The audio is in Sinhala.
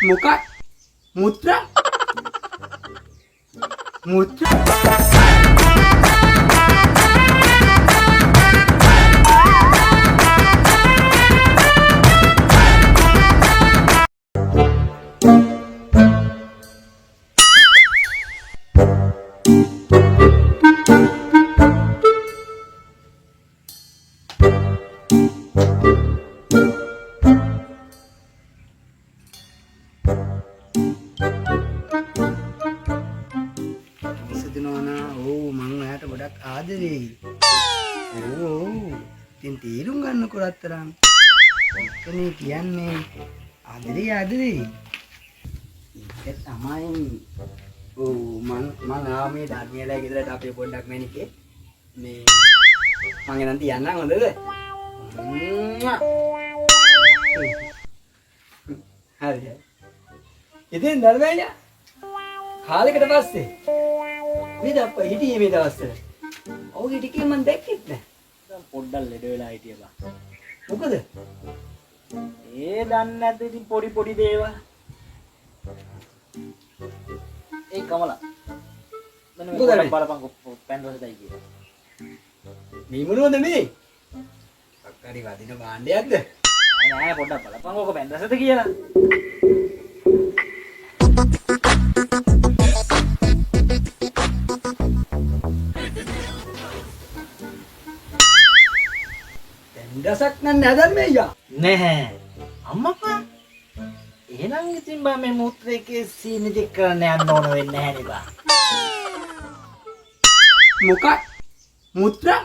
මොකක් මුත්‍රා මුත්‍රා ගොඩක් ආදරේ. ඕ ඉතින් තීරුම් ගන්නකො රත්තරන්. ඔක්කොනේ කියන්නේ ආදරේ. ඒක තමයි. ඕ මං ආවේ ධර්මයලයි ගෙදරට අපේ පොඩ්ඩක් මැනිකේ. මේ මං එනන් තියන්නම් හොඳද? හරි. ඉතින් ධර්මයයා කාලෙකට පස්සේ මේ දප්පා හිටියේ මේ දවස්වල. ඔහුගේ ටිකේ මම දැක්කෙත් නෑ. දැන් පොඩ්ඩක් ලෙඩ වෙලා හිටියා බා. මොකද? ඒ දන්නේ නැද්ද ඉතින් පොඩි දේවල්. ඒ කමලා. මම මොකද බලපන් පෑන් රසයි කියලා. මේ මොනවද මේ? අක්කාරි වදින භාණ්ඩයක්ද? නෑ පොඩ්ඩක් බලපන් ඔක පෑන් රසද කියලා. දසක් නෑ ධර්මයයා නැහැ අම්මපා එහෙනම් ඉතින් බා මේ මුත්‍රේකේ සීනි දෙක කරන්න යන්න ඕන වෙන්නේ නැහැ නේ බා මොකක් මුත්‍රා